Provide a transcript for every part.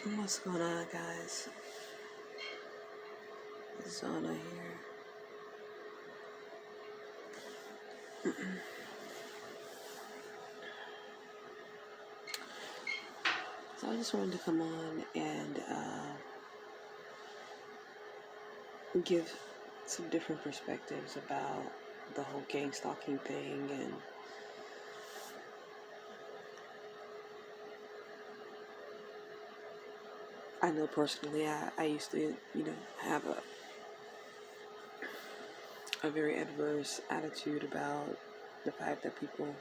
What's going on, guys? Zona here. So I just wanted to come on and give some different perspectives about the whole gang stalking thing. And I know personally I used to, have a very adverse attitude about the fact that people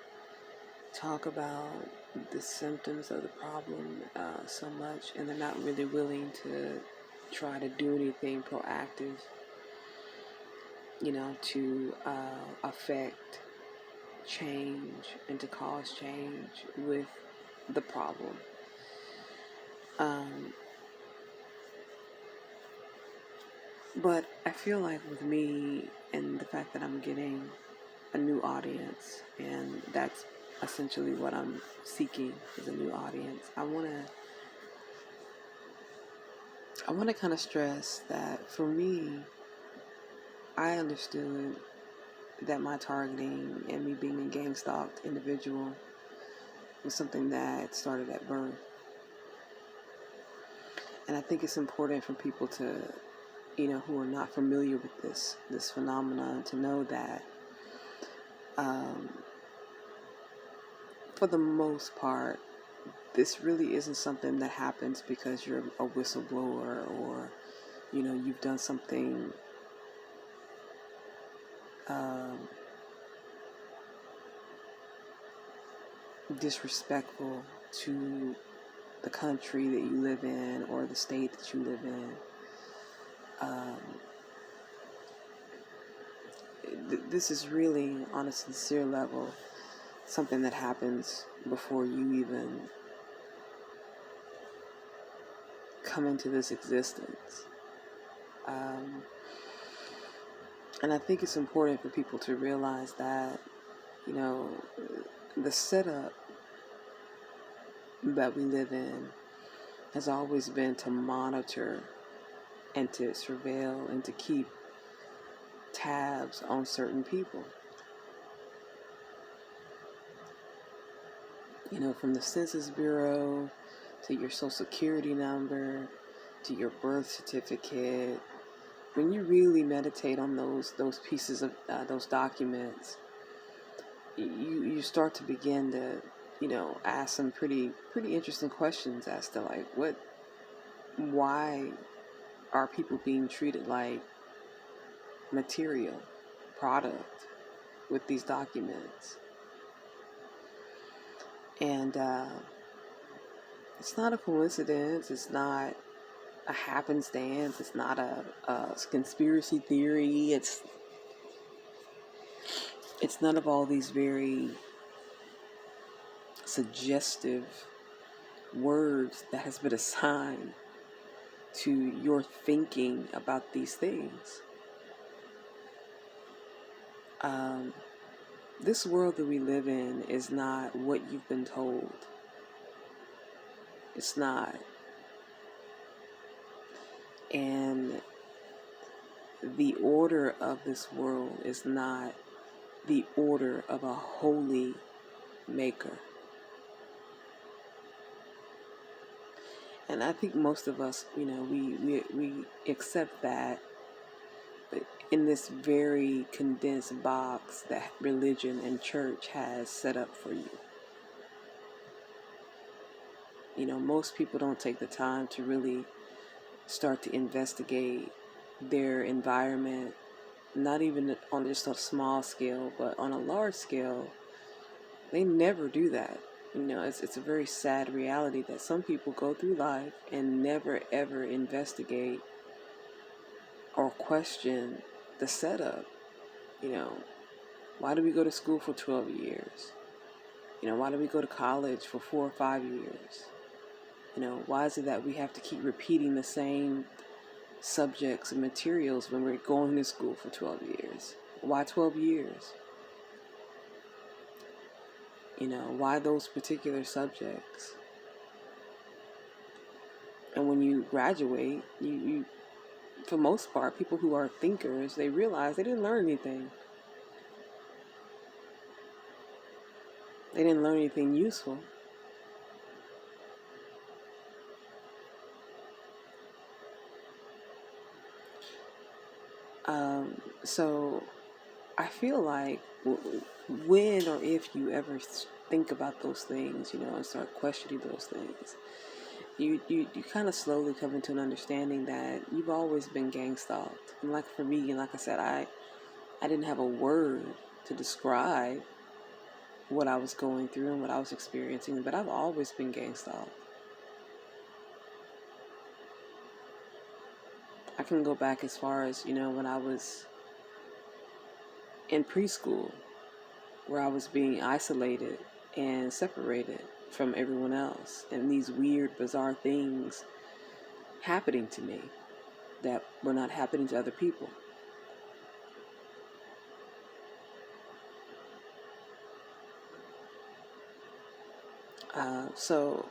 talk about the symptoms of the problem so much, and they're not really willing to try to do anything proactive, to affect change and to cause change with the problem. But I feel like with me and the fact that I'm getting a new audience, and that's essentially what I'm seeking, is a new audience. I want to kind of stress that for me, I understood that my targeting and me being a gang-stalked individual was something that started at birth. And I think it's important for people to, who are not familiar with this phenomenon, to know that for the most part, this really isn't something that happens because you're a whistleblower or, you've done something disrespectful to the country that you live in or the state that you live in. This is really, on a sincere level, something that happens before you even come into this existence. And I think it's important for people to realize that, the setup that we live in has always been to monitor and to surveil and to keep tabs on certain people. From the Census Bureau to your Social Security number to your birth certificate. When you really meditate on those pieces of those documents, you start to begin to, ask some pretty interesting questions as to why are people being treated like material product with these documents? And it's not a coincidence. It's not a happenstance. It's not a conspiracy theory. It's none of all these very suggestive words that has been assigned to your thinking about these things. This world that we live in is not what you've been told. It's not. And the order of this world is not the order of a holy maker. And I think most of us, we accept that, but in this very condensed box that religion and church has set up for you. Most people don't take the time to really start to investigate their environment, not even on just a small scale, but on a large scale. They never do that. It's a very sad reality that some people go through life and never ever investigate or question the setup. Why do we go to school for 12 years? Why do we go to college for 4 or 5 years? Why is it that we have to keep repeating the same subjects and materials when we're going to school for 12 years? Why 12 years? Why those particular subjects? And when you graduate, you for most part, people who are thinkers, they realize they didn't learn anything. They didn't learn anything useful. So I feel like when or if you ever think about those things, and start questioning those things, you kind of slowly come into an understanding that you've always been gang stalked. And like for me, and like I said, I didn't have a word to describe what I was going through and what I was experiencing, but I've always been gang stalked. I can go back as far as, when I was in preschool, where I was being isolated and separated from everyone else, and these weird, bizarre things happening to me that were not happening to other people. So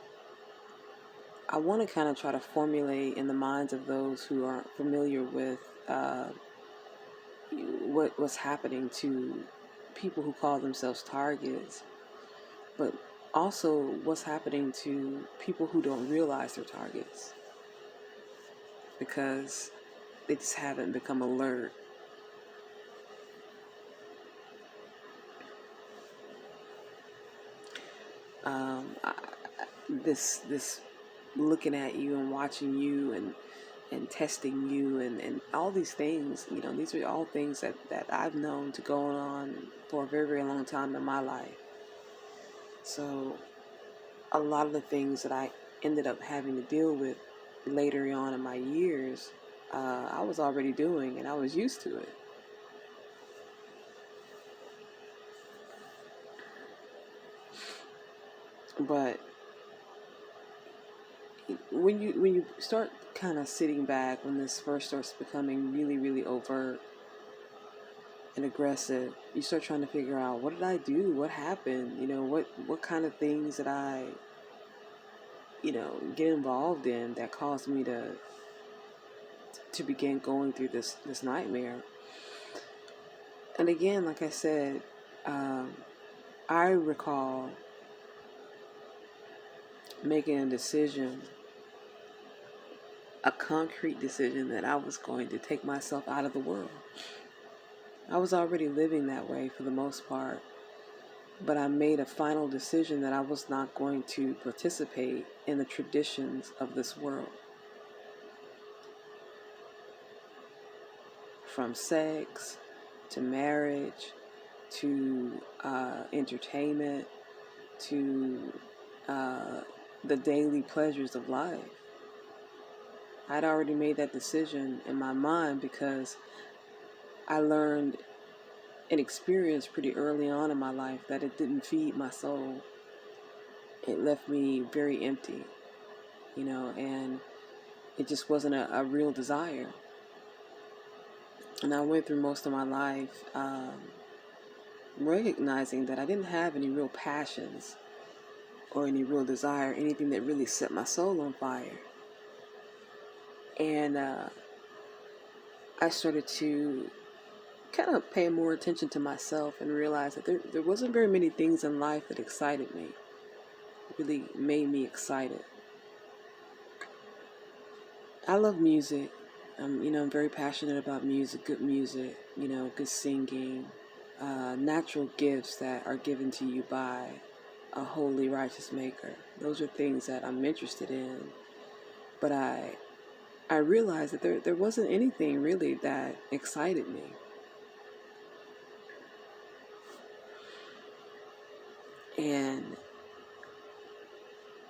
I want to kind of try to formulate in the minds of those who aren't familiar with what's happening to people who call themselves targets, but also what's happening to people who don't realize they're targets because they just haven't become alert. This looking at you and watching you and testing you and all these things, these are all things that I've known to go on for a very, very long time in my life. So a lot of the things that I ended up having to deal with later on in my years, I was already doing, and I was used to it. But when you start kind of sitting back, when this first starts becoming really, really overt and aggressive, you start trying to figure out, what did I do? What happened? What kind of things did I, get involved in that caused me to begin going through this nightmare. And again, like I said, I recall making a decision, a concrete decision, that I was going to take myself out of the world. I was already living that way for the most part, but I made a final decision that I was not going to participate in the traditions of this world. From sex to marriage to entertainment to the daily pleasures of life. I'd already made that decision in my mind because I learned and experienced pretty early on in my life that it didn't feed my soul. It left me very empty, and it just wasn't a real desire. And I went through most of my life recognizing that I didn't have any real passions or any real desire, anything that really set my soul on fire. And I started to kind of pay more attention to myself and realize that there wasn't very many things in life that excited me, really made me excited. I love music. I'm very passionate about music, good, good singing, natural gifts that are given to you by a holy, righteous maker. Those are things that I'm interested in. But I realized that there wasn't anything really that excited me. And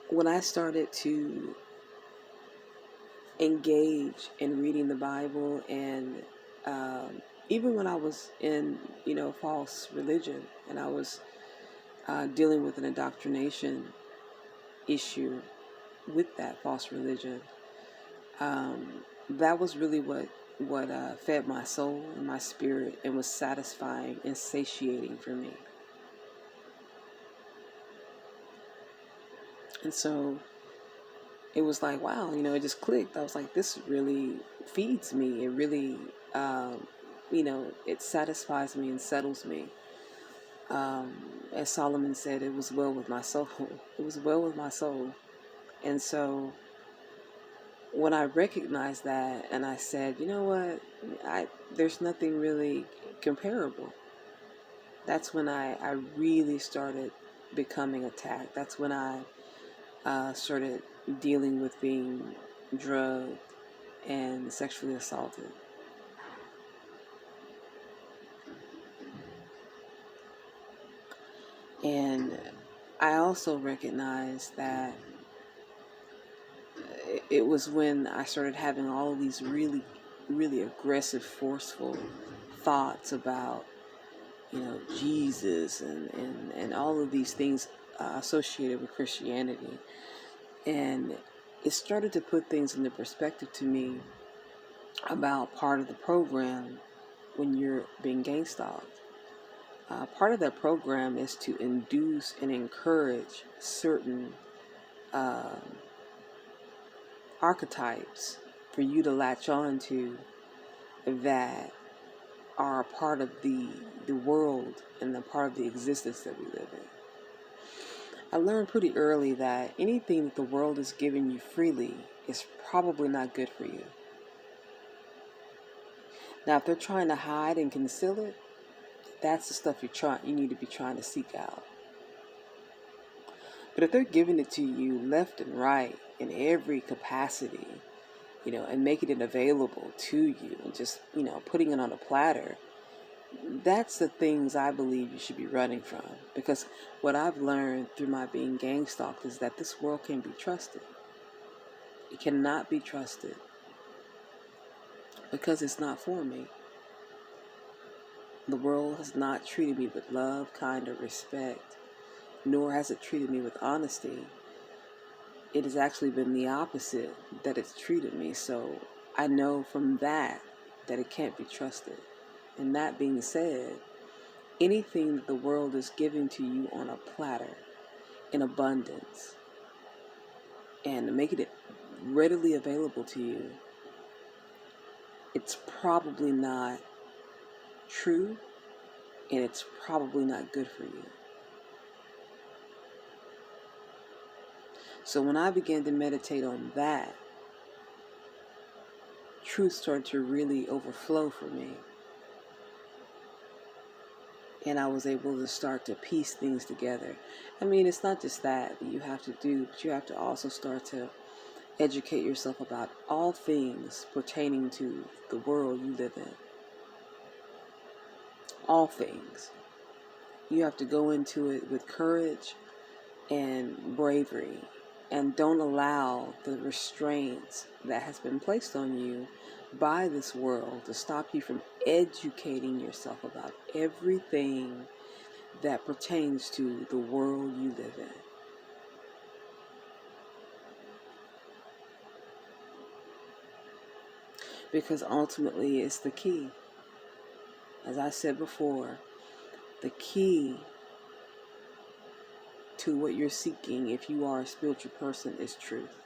when I started to engage in reading the Bible, and even when I was in, false religion, and I was dealing with an indoctrination issue with that false religion, that was really what fed my soul and my spirit and was satisfying and satiating for me. And so it was like, wow, it just clicked. I was like, this really feeds me. It really, it satisfies me and settles me. Um, as Solomon said, it was well with my soul. It was well with my soul. And so when I recognized that and I said, you know what, there's nothing really comparable. That's when I really started becoming attacked. That's when I started dealing with being drugged and sexually assaulted. And I also recognized that it was when I started having all of these really, really aggressive, forceful thoughts about, Jesus and all of these things associated with Christianity. And it started to put things into perspective to me about part of the program when you're being gangstalked. Part of that program is to induce and encourage certain uh, archetypes for you to latch on to that are a part of the world and a part of the existence that we live in. I learned pretty early that anything that the world is giving you freely is probably not good for you. Now, if they're trying to hide and conceal it, that's the stuff you need to be trying to seek out. But if they're giving it to you left and right in every capacity, and making it available to you and just, putting it on a platter, that's the things I believe you should be running from. Because what I've learned through my being gang stalked is that this world can't be trusted. It cannot be trusted because it's not for me. The world has not treated me with love, kind, or respect, nor has it treated me with honesty. It has actually been the opposite that it's treated me. So I know from that it can't be trusted. And that being said, anything that the world is giving to you on a platter in abundance and making it readily available to you, it's probably not true and it's probably not good for you. So when I began to meditate on that, truth started to really overflow for me. And I was able to start to piece things together. I mean, it's not just that you have to do, but you have to also start to educate yourself about all things pertaining to the world you live in. All things. You have to go into it with courage and bravery, and don't allow the restraints that has been placed on you by this world to stop you from educating yourself about everything that pertains to the world you live in. Because ultimately it's the key. As I said before, the key to what you're seeking, if you are a spiritual person, is truth.